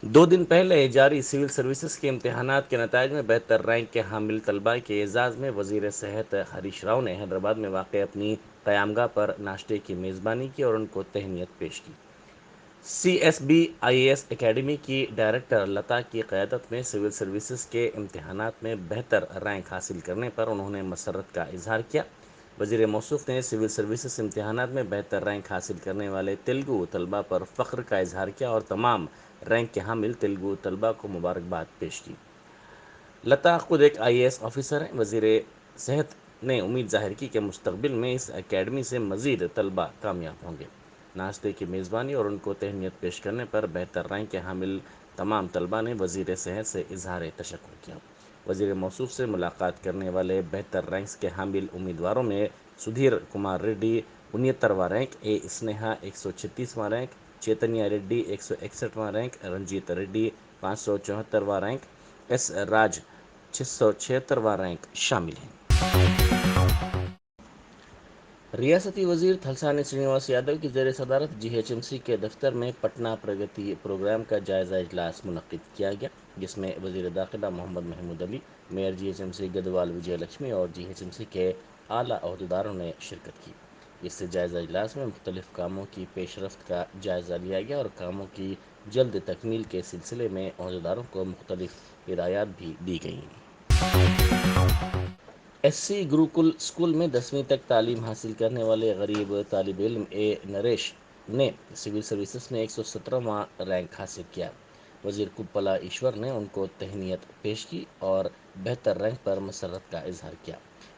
2 दिन पहले जारी सिविल सर्विसेज के इम्तहानात के नताइज में बेहतर रैंक के हामिल तलबा के एजाज़ में वज़ीर सेहत हरीश राव ने हैदराबाद में वाक़ अपनी क़यामगाह पर नाश्ते की मेज़बानी की और उनको तहनीत पेश की। CSB-IAS एकेडमी की डायरेक्टर लता की क़यादत में सिविल सर्विसेज के इम्तहानात में बेहतर रैंक हासिल करने पर उन्होंने मसरत का इजहार किया। वज़ीर मौसूफ़ ने सिविल सर्विसेज इम्तहानात में बेहतर रैंक हासिल करने वाले तेलुगु तलबा पर फ़ख्र का इजहार किया और तमाम रैंक के हामिल तेलुगु तलबा को मुबारकबाद पेश की। लता खुद एक IAS ऑफिसर हैं। वज़ीर सेहत ने उम्मीद ज़ाहिर की कि मुस्तक़बिल में इस एकेडमी से मज़ीद तलबा कामयाब होंगे। नाश्ते की मेज़बानी और उनको तहनीत पेश करने पर बेहतर रैंक के हामिल तमाम तलबा ने वज़ीर सेहत से इजहार तशक्कुर किया। वज़ीर मौसूफ़ से मुलाकात करने वाले बेहतर रैंक्स के हामिल उम्मीदवारों में सुधीर कुमार रेड्डी 69वां रैंक, ए स्नेहा 136वां रैंक, चैतन्या रेड्डी 161वां रैंक, रंजीत रेड्डी 574वां रैंक, एस राज 676वां रैंक शामिल हैं। रियासती वजीर थलसानी श्रीनिवास यादव की ज़ेर सदारत GHMC के दफ्तर में पटना प्रगति प्रोग्राम का जायज़ा इजलास मुनक्किद किया गया, जिसमें वजीर दाखिला मोहम्मद महमूद अली, मेयर GHMC गदवाल विजय लक्ष्मी और GHMC के आला अहदेदारों ने शिरकत की। इस जायज़ा इजलास में मुख्तलिफ कामों की पेशरफ्त का जायज़ा लिया गया और कामों की जल्द तकमील के सिलसिले में अहदेदारों को मुख्तलिफ हिदायत भी दी गईं। SC गुरुकुल स्कूल में 10वीं तक तालीम हासिल करने वाले गरीब तालिब इल्म नरेश ने सिविल सर्विसेज में 117वां रैंक हासिल किया। वजीर कुप्पला ईश्वर ने उनको तहनीत पेश की और बेहतर रैंक पर मसरत का इजहार किया।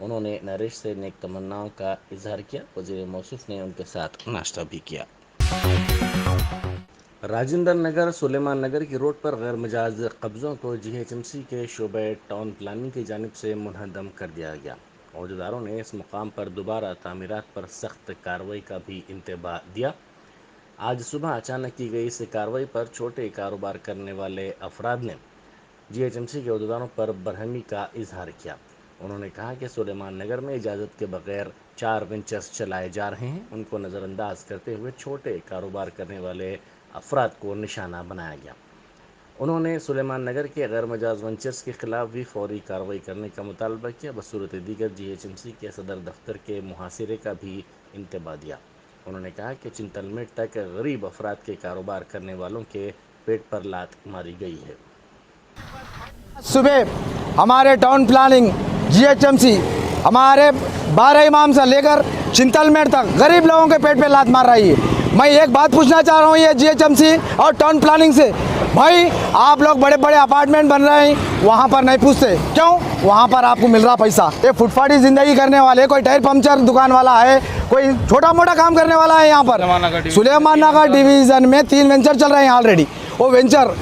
उन्होंने नरेश से नेक तमन्नाओं का इजहार किया। वजीर मौसूफ ने उनके साथ नाश्ता भी किया। राजेंद्र नगर सुलेमान नगर की रोड पर गैर मजाज कब्ज़ों को GHMC के शोबे टाउन प्लानिंग की जानिब से मुनहदम कर दिया गया। अहदेदारों ने इस मुकाम पर दोबारा तामीरात पर सख्त कार्रवाई का भी इंतबाह दिया। आज सुबह अचानक की गई इस कार्रवाई पर छोटे कारोबार करने वाले अफराद ने GHMC के अहदेदारों पर बरहमी का इजहार किया। उन्होंने कहा कि सुलेमान नगर में इजाज़त के बगैर 4 वेंचर्स चलाए जा रहे हैं। उनको नज़रअंदाज करते हुए छोटे कारोबार करने वाले अफराद को निशाना बनाया गया। उन्होंने सुलेमान नगर के गैर मजाज वेंचर्स के खिलाफ भी फौरी कार्रवाई करने का मुतालबा किया। बसूरत दीगर GHMC के सदर दफ्तर के मुहासिरे का भी इंतबाह दिया। उन्होंने कहा कि चिंतलमेट तक गरीब अफराद के कारोबार करने वालों के पेट पर लात मारी गई है। सुबह हमारे टाउन प्लानिंग GHMC हमारे 12 इमाम से लेकर चिंतलमेट तक गरीब लोगों के पेट पे लात मार रही है। मैं एक बात पूछना चाह रहा हूँ ये GHMC और टाउन प्लानिंग से, भाई आप लोग बड़े बड़े अपार्टमेंट बन रहे हैं, वहाँ पर नहीं पूछते क्यों? वहाँ पर आपको मिल रहा पैसा। ये फुटपाटी ज़िंदगी करने वाले, कोई टायर पंचर दुकान वाला है, कोई छोटा मोटा काम करने वाला है। यहाँ पर सुलेमान नगर डिवीज़न में 3 वेंचर चल रहे हैं ऑलरेडी। वो वेंचर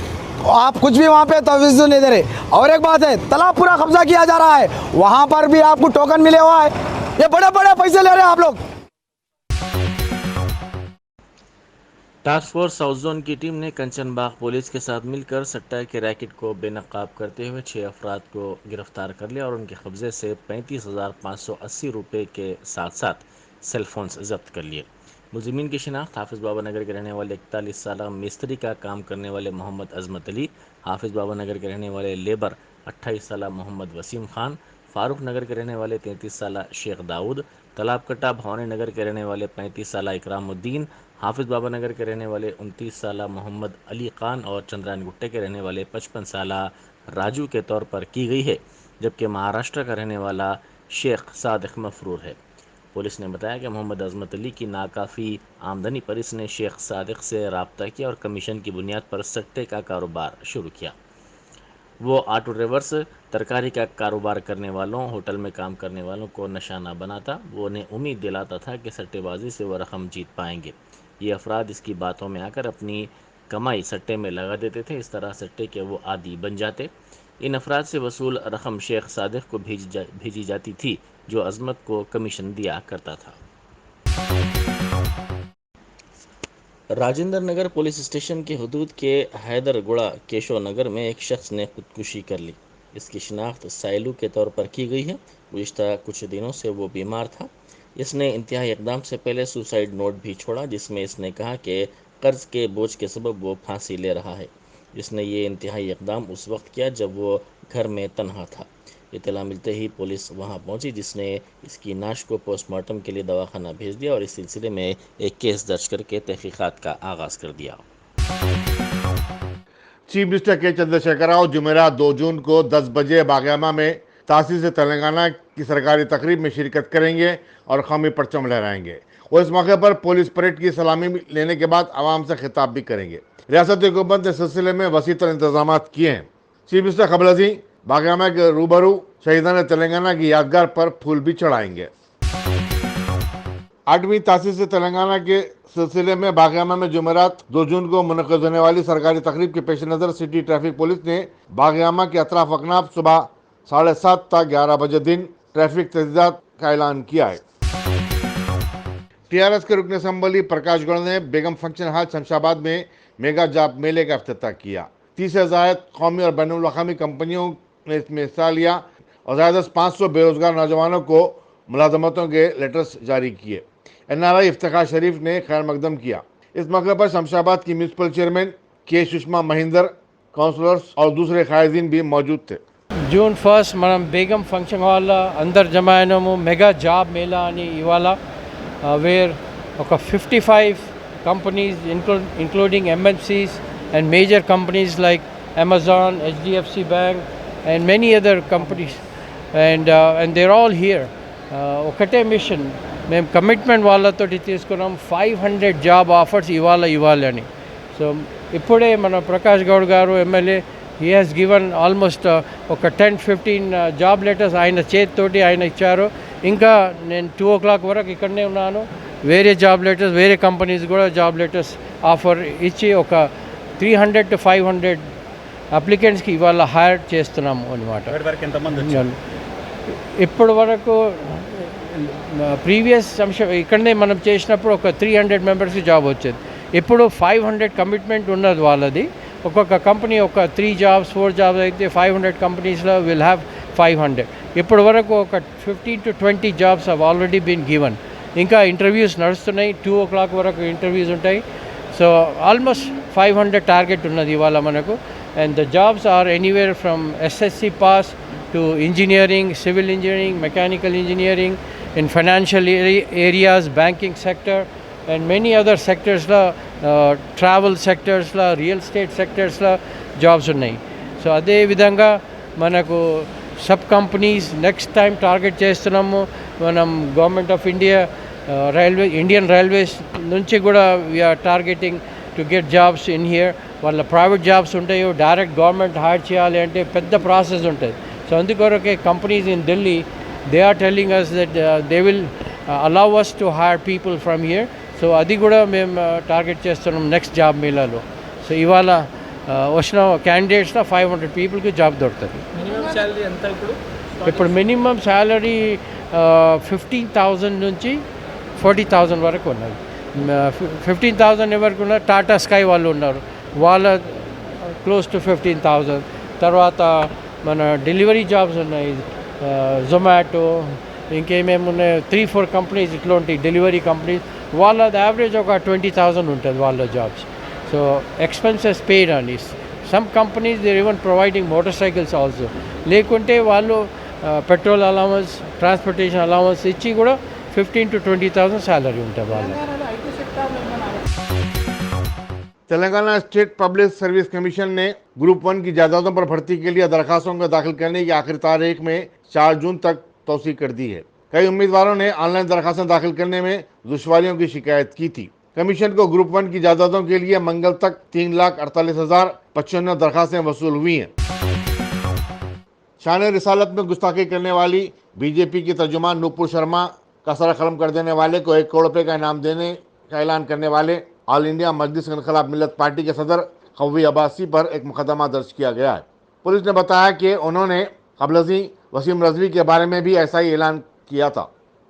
आप कुछ भी वहाँ पे तवज्जो नहीं दे रहे। और एक बात है, तालाब पूरा कब्जा किया जा रहा है, वहाँ पर भी आपको टोकन मिले हुआ है। ये बड़े बड़े पैसे ले रहे हैं आप लोग। टास्क फोर्स साउथ जोन की टीम ने कंचनबाग पुलिस के साथ मिलकर सट्टा के रैकेट को बेनकाब करते हुए 6 अफराद को गिरफ्तार कर लिया और उनके कब्जे से 35,580 रुपये के साथ साथ सेलफोन्स जब्त कर लिए। मुलजिमीन की शिनाख्त हाफिज़ बाबा नगर के रहने वाले 41 साल मिस्त्री का काम करने वाले मोहम्मद अजमत अली, हाफिज़ बाबा नगर के रहने वाले लेबर 28 साल मोहम्मद वसीम खान, फारूक नगर के रहने वाले 33 साल शेख दाऊद, तालाब कट्टा भवानी नगर के रहने वाले 35 साल इकरामुद्दीन, हाफिज़ बाबा नगर के रहने वाले 29 साल मोहम्मद अली खान और चंद्रायन गुट्टे के रहने वाले 55 साल राजू के तौर पर की गई है, जबकि महाराष्ट्र का रहने वाला शेख सादिक मफरूर है। पुलिस ने बताया कि मोहम्मद अजमत अली की नाकाफ़ी आमदनी पर इसने शेख सादिक से रब्ता किया और कमीशन की बुनियाद पर सट्टे का कारोबार शुरू किया। वो ऑटो ड्राइवर्स, तरकारी का कारोबार करने वालों, होटल में काम करने वालों को निशाना बनाता। वो उन्हें उम्मीद दिलाता था कि सट्टेबाजी से वो रकम जीत पाएंगे। ये अफराद इसकी बातों में आकर अपनी कमाई सट्टे में लगा देते थे। इस तरह सट्टे के वो आदी बन जाते। इन अफराद से वसूल रकम शेख सादिक को भेजी जाती थी, जो अजमत को कमीशन दिया करता था। राजेंद्र नगर पुलिस स्टेशन के हदूद के हैदरगुड़ा केशव नगर में एक शख्स ने खुदकुशी कर ली। इसकी शिनाख्त साइलू के तौर पर की गई है। गुज़िश्ता कुछ दिनों से वो बीमार था। इसने इंतहाई इकदाम से पहले सुसाइड नोट भी छोड़ा, जिसमें इसने कहा कि कर्ज के बोझ के सबब वो फांसी ले रहा है। जिसने ये इंतहाई इकदाम उस वक्त किया जब वो घर में तन्हा था। इत्तला मिलते ही पुलिस वहां पहुंची, जिसने इसकी नाश को पोस्टमार्टम के लिए दवाखाना भेज दिया और इस सिलसिले में एक केस दर्ज करके तहकीकात का आगाज़ कर दिया। चीफ मिनिस्टर के चंद्रशेखर राव जुमेरात 2 जून को 10 बजे बागयामा में तासीस तेलंगाना की सरकारी तकरीब में शिरकत करेंगे और कौमी परचम लहराएंगे। वो इस मौके पर पुलिस परेड की सलामी लेने के बाद आवाम से खिताब भी करेंगे। रियासती हुकूमत ने इस सिलसिले में वसी तर इंतजाम किए हैं। चीफ मिनिस्टर कबल बागयामा के रूबरू शहीदान तेलंगाना की यादगार पर फूल भी चढ़ाएंगे। 8वीं तासीस तेलंगाना के सिलसिले में बागयामा में जुमेरात 2 जून को मुनक़िद होने वाली सरकारी तकरीब के पेश नज़र सिटी ट्रैफिक पुलिस ने बागयामा के अतराफ अकनाफ सुबह 7:30 तक 11 बजे दिन ट्रैफिक तहदीदात का ऐलान किया है। टीआरएस के रुकन असम्बली प्रकाश गौड़ ने बेगम फंक्शन हॉल शमशाबाद में मेगा जॉब मेले का इफ्तिताह किया। 30 से ज़ायद कौमी और बैनुल अक़वामी कंपनियों ने इसमें हिस्सा लिया और ज़्यादा 500 बेरोजगार नौजवानों को मुलाजमतों के लेटर्स जारी किए। NRI इफ्तिखार शरीफ ने खैर मकदम किया। इस मौके पर शमशाबाद की म्यूनसिपल चेयरमैन के सुषमा महिंदर, काउंसलर्स और दूसरे कायदीन भी मौजूद थे। June 1st మనం బేగం ఫంక్షన్ హాల్ అందరు జమ అయినాము. మెగా జాబ్ మేళా అని ఇవాళ వేర్ ఒక 55 companies including MNCs and major companies like Amazon, HDFC Bank and many other companies and they're all here. ఒకటే మిషన్ మేము కమిట్మెంట్ వాళ్ళతోటి తీసుకున్నాం 500 జాబ్ ఆఫర్స్ ఇవ్వాలని. సో ఇప్పుడే మన ప్రకాష్ గౌడ్ గారు MLA he has given almost ఒక 10-15 జాబ్ లెటర్స్ ఆయన చేతితోటి ఆయన ఇచ్చారు. ఇంకా నేను 2 o'clock వరకు ఇక్కడనే ఉన్నాను. వేరే జాబ్ లెటర్స్ వేరే కంపెనీస్ కూడా జాబ్ లెటర్స్ ఆఫర్ ఇచ్చి ఒక 300 to 500 అప్లికెంట్స్కి ఇవాళ హైర్ చేస్తున్నాము అనమాట. ఇప్పటి వరకు ప్రీవియస్ ఇక్కడనే మనం చేసినప్పుడు ఒక 300 మెంబర్స్కి జాబ్ వచ్చేది. ఇప్పుడు 500 కమిట్మెంట్ ఉన్నది వాళ్ళది. ఒక్కొక్క కంపెనీ ఒక 3 jobs 4 jobs అయితే 500 కంపెనీస్లో విల్ హ్యావ్ 500. ఇప్పటి వరకు ఒక 15 to 20 jobs have already been given. ఇంకా ఇంటర్వ్యూస్ నడుస్తున్నాయి. 2 o'clock వరకు ఇంటర్వ్యూస్ ఉంటాయి. సో ఆల్మోస్ట్ 500 టార్గెట్ ఉన్నది ఇవాళ మనకు. And the jobs are anywhere from SSC pass to engineering, civil engineering, mechanical engineering, in financial areas, banking sector and many other సెక్టర్స్లో, travel సెక్టర్స్లో, real estate సెక్టర్స్లో jobs ఉన్నాయి. So అదేవిధంగా మనకు sub companies next time target చేస్తున్నాము. మనం government of India Indian railways నుంచి కూడా we are targeting to get jobs in here. వాళ్ళ ప్రైవేట్ జాబ్స్ ఉంటాయో డైరెక్ట్ గవర్నమెంట్ హైర్ చేయాలి అంటే పెద్ద ప్రాసెస్ ఉంటుంది. సో అందుకొరకే companies in Delhi they are telling us that they will allow us to hire people from here. So అది కూడా మేము టార్గెట్ చేస్తున్నాం నెక్స్ట్ జాబ్ మేళాలో. సో ఇవాళ వచ్చిన క్యాండిడేట్స్లో 500 పీపుల్కి జాబ్ దొరుకుతుంది. ఇప్పుడు మినిమం శాలరీ 15,000 నుంచి 40,000 వరకు ఉన్నది. 15,000 ఎవరికి ఉన్నారు, టాటా స్కై వాళ్ళు ఉన్నారు, వాళ్ళ క్లోజ్ టు 15,000. తర్వాత మన డెలివరీ జాబ్స్ ఉన్నాయి, జొమాటో, ఇంకేమేమి ఉన్నాయి, 3-4 కంపెనీస్ ఇట్లాంటి డెలివరీ కంపెనీస్, వాళ్ళ యావరేజ్ ఒక 20,000 ఉంటుంది వాళ్ళ జాబ్స్. సో ఎక్స్పెన్సెస్ పెయిడ్ అని some companies they even providing motor cycles also. లేకుంటే వాళ్ళు పెట్రోల్ అలవెన్స్, ట్రాన్స్పోర్టేషన్ అలవెన్స్ ఇచ్చి కూడా 15,000 to 20,000 శాలరీ ఉంటుంది వాళ్ళు. Telangana state public service commission ने ग्रुप 1 की जायदादों पर भर्ती के लिए दरखास्तों को दाखिल करने की आखिरी तारीख में 4 जून तक तौसीह कर दी है। कई उम्मीदवारों ने ऑनलाइन दरखास्तें दाखिल करने में दुश्वारियों की शिकायत की थी। कमीशन को ग्रुप 1 की जायदादों के लिए मंगल तक 3,48,095 दरखास्तें वसूल हुई हैं। शान रिसालत में गुस्ताखी करने वाली बीजेपी की तर्जुमान नूपुर शर्मा का सर कलम कर देने वाले को 1 करोड़ रुपये का इनाम देने का ऐलान करने वाले ऑल इंडिया मजलिस इनकलाब मिल्लत पार्टी के सदर खव्वी अब्बासी पर एक मुकदमा दर्ज किया गया है। पुलिस ने बताया कि उन्होंने कबलजी वसीम रजवी के बारे में भी ऐसा ही ऐलान किया था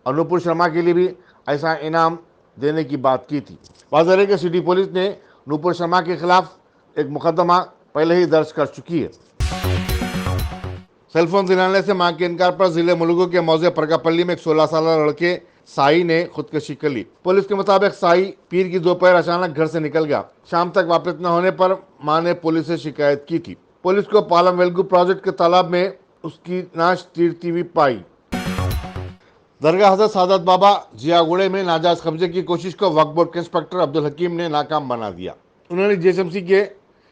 और नूपुर शर्मा के लिए भी ऐसा इनाम देने की बात की थी। वाज़ेह के सिटी पुलिस ने नूपुर शर्मा के खिलाफ एक मुकदमा पहले ही दर्ज कर चुकी है। सेलफोन दिलाने से मां के इनकार पर जिले मुलुगु के मौजे परगापल्ली में एक 16 साल लड़के साई ने खुदकुशी कर ली। पुलिस के मुताबिक साई पीर की दोपहर अचानक घर से निकल गया। शाम तक वापस न होने पर मां ने पुलिस से शिकायत की थी। पुलिस को पालम वेल्गू प्रोजेक्ट के तालाब में उसकी नाश तैरती हुई पाई। दरगाह हजरत सादत बाबा जियागुड़े में नाजायज कब्जे की कोशिश को वक्फ बोर्ड के इंस्पेक्टर अब्दुल हकीम ने नाकाम बना दिया। उन्होंने जीएचएमसी के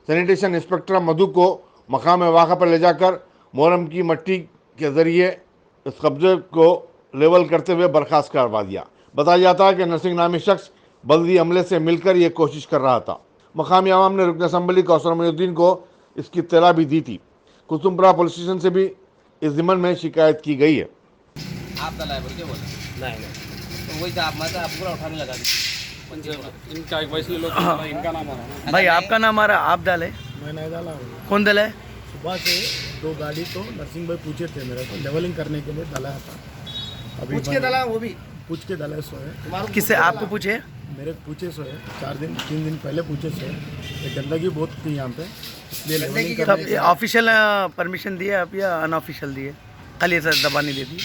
सैनिटेशन इंस्पेक्टर मधु को मकाम वाक़ा पर ले जाकर मोहरम की मट्टी के जरिए इस कब्जे को लेवल करते हुए बर्खास्त करवा दिया। बताया जाता है कि नरसिंह नामी शख्स बल्दी अमले से मिलकर ये कोशिश कर रहा था। मकामी आवाम ने रुकन असम्बली कौसर मोइनुद्दीन को इसकी इत्तला भी दी थी। कुसुमपुरा पुलिस स्टेशन से भी इस ज़िम्मन में शिकायत की गई है। आप दलाए बोल के बोला नहीं तो वही तो आप मैं तो आप पूरा उठाने लगा दी। इनका एक वैसे लोग इनका नाम आ रहा है। भाई आपका नाम आ रहा है, आप डाले? मैं नहीं डाला। कौन डाला है? सुबह से 2 गाड़ी तो नरसिंह भाई पूछे थे मेरे को लेवलिंग करने के लिए डाला था। अभी पूछ के दला वो भी पूछ के डाला सो है। किससे आपको पूछे? मेरे पूछे सो है 3 दिन पहले पूछे सो है। ये गंदगी बहुत थी यहाँ पे, इसलिए लेवलिंग तब करने ये ऑफिशियल परमिशन दिए आप या अनऑफिशियल दिए? खाली ऐसा दबानी दे दी?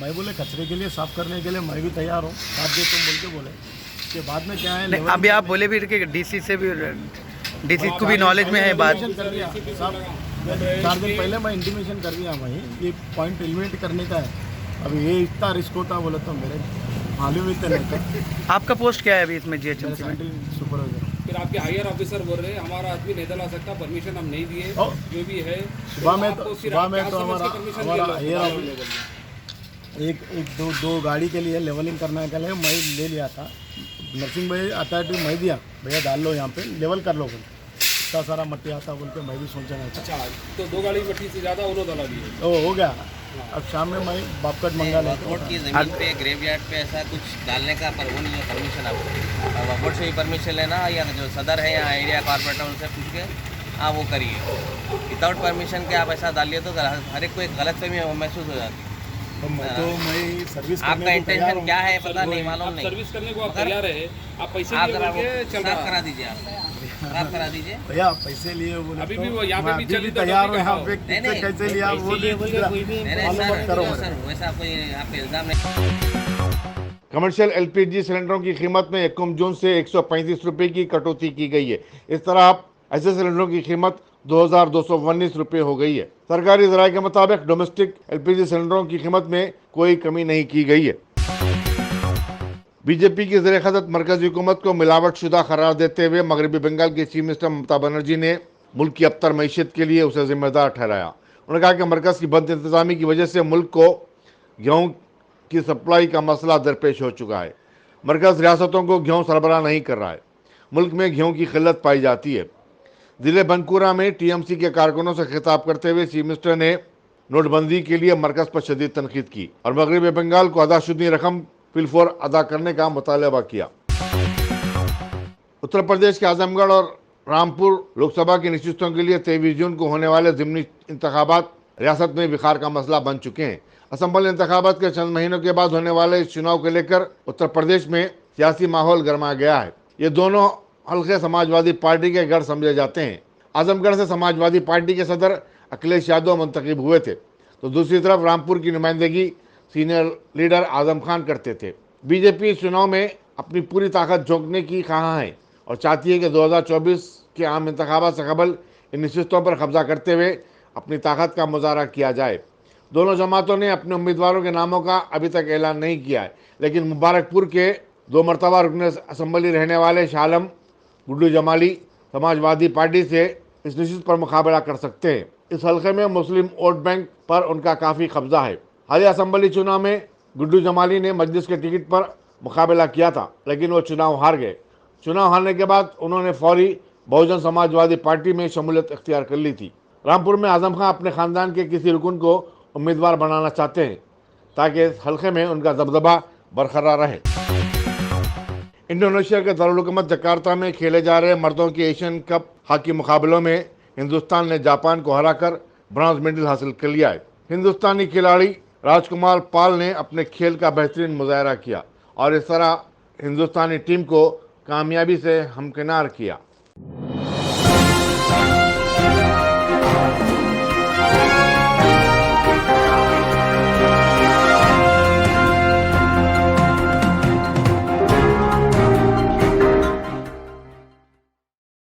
मैं बोले कचरे के लिए साफ करने के लिए मैं भी तैयार हूँ, साफ दे तुम बोल के बोले। उसके बाद में क्या है नहीं, अभी आप बोले भी कि डीसी से भी, डीसी को भी नॉलेज में है बात। कर दिया साफ 4 दिन पहले मैं इंटीमेशन कर दिया। वहीं ये पॉइंट एलिमिनेट करने का है। अभी ये इतना रिस्क होता बोला तो मेरे मालूम ही तो नहीं था। आपका पोस्ट क्या है अभी इसमें जीएचएमसी में? सुपरवाइजर। फिर आपके हायर ऑफिसर बोल रहे हैं हमारा आदमी नहीं दला सकता, परमिशन हम नहीं दिए जो भी है। सुबह में आपको तो फिर सुबह आप में क्या तो समझ के हमारा permission हमारा ले लो? हायर ऑफिसर एक दो गाड़ी के लिए लेवलिंग करने के लिए मैं ले लिया था। नरसिंह भाई अथॉरिटी मैं दिया, भैया डाल लो यहाँ पे लेवल कर लो बोल। इतना सारा मट्टी आता बोल के मैं भी सोचा नहीं था। अच्छा तो 2 गाड़ी मट्टी से ज़्यादा उन्होंने दला दिए। तो हो गया। अब शाम में मैं बापकट मंगा लेता वक्फ की ज़मीन पे ग्रेवयार्ड पे ऐसा कुछ डालने का पर वो नहीं है परमिशन आपको। और वक्फ बोर्ड से भी परमिशन लेना या जो सदर है या एरिया कॉर्पोरेटर उनसे पूछ के हाँ वो करिए। विदाउट परमिशन के आप ऐसा डालिए तो हर एक को एक गलत फहमी महसूस हो जाती है। तो मैं सर्विस आपका इंटेंशन क्या है पता नहीं, मालूम नहीं। सर्विस करने को आप तैयार है, आप पैसे आप लिए जरा बोल के चल साफ रहा करा दीजिए, आप साफ करा दीजिए। भैया पैसे लिए बोले अभी तो भी वो यहाँ पे मैं भी अभी चली तो तैयार अभी हूँ। यहाँ दिखाओ। पे नहीं, कितने नहीं, कैसे लिया वो नहीं नहीं करो सर वैसा कोई आप पे इल्ज़ाम नहीं। कमर्शियल एलपीजी सिलेंडरों की कीमत में 1 जून से 135 रुपये की कटौती की गई है। इस तरह ऐसे सिलेंडरों की कीमत 2219 रुपये हो गई है। सरकारी ज़राए के मुताबिक डोमेस्टिक एलपीजी सिलेंडरों की कीमत में कोई कमी नहीं की गई है। बीजेपी की ज़ेर क़यादत मरकजी हुकूमत को मिलावटशुदा करार देते हुए मगरबी बंगाल की चीफ मिनिस्टर ममता बनर्जी ने मुल्क की अबतर मईशत के लिए उसे जिम्मेदार ठहराया। उन्होंने कहा कि मरकज़ की बद इंतज़ामी की वजह से मुल्क को गेहूँ की सप्लाई का मसला दरपेश हो चुका है। मरकज़ रियासतों को गेहूँ सरबराह नहीं कर रहा है। मुल्क में गेहूँ की किल्लत पाई जाती है। ज़िले बंकुरा में टीएमसी के कारकुनों से खिताब करते हुए चीफ मिनिस्टर ने नोटबंदी के लिए मरकज़ पर शदीद तनकीद की और मगरबी बंगाल को अदाशुदा रकम फिलफौर अदा करने का मुतालबा किया। उत्तर प्रदेश के आजमगढ़ और रामपुर लोकसभा की नशिस्तों के लिए 23 जून को होने वाले ज़िमनी इंतखाबात रियासत में विखार का मसला बन चुके हैं। असम्बली इंतखाबात के चंद महीनों के बाद होने वाले इस चुनाव को लेकर उत्तर प्रदेश में सियासी माहौल गर्मा गया है। ये दोनों हल्के समाजवादी पार्टी के गढ़ समझे जाते हैं। आजमगढ़ से समाजवादी पार्टी के सदर अखिलेश यादव मुंतखब हुए थे, तो दूसरी तरफ रामपुर की नुमाइंदगी सीनियर लीडर आजम खान करते थे। बीजेपी इस चुनाव में अपनी पूरी ताकत झोंकने की ख्वाह है और चाहती है कि 2024 के आम इंतखाबात से कबल इन नशिस्तों पर कब्जा करते हुए अपनी ताकत का मुजाहरा किया जाए। दोनों जमातों ने अपने उम्मीदवारों के नामों का अभी तक ऐलान नहीं किया है, लेकिन मुबारकपुर के 2 मरतबा रुकन असम्बली रहने वाले शाह आलम गुड्डू जमाली समाजवादी पार्टी से इस नशिस्त पर मुकाबला कर सकते हैं। इस हल्के में मुस्लिम वोट बैंक पर उनका काफ़ी कब्जा है। हालिया असम्बली चुनाव में गुड्डू जमाली ने मजलिस के टिकट पर मुकाबला किया था, लेकिन वो चुनाव हार गए। चुनाव हारने के बाद उन्होंने फौरी बहुजन समाजवादी पार्टी में शमूलियत इख्तियार कर ली थी। रामपुर में आजम खान अपने ख़ानदान के किसी रुकन को उम्मीदवार बनाना चाहते हैं ताकि इस हल्के में उनका दबदबा बरकरार रहे। इंडोनेशिया के दारुल-हुकूमत जकार्ता में खेले जा रहे मर्दों के एशियन कप हॉकी मुकाबलों में हिंदुस्तान ने जापान को हराकर ब्रॉन्ज मेडल हासिल कर लिया है। हिंदुस्तानी खिलाड़ी राजकुमार पाल ने अपने खेल का बेहतरीन मुजाहरा किया और इस तरह हिंदुस्तानी टीम को कामयाबी से हमकिनार किया।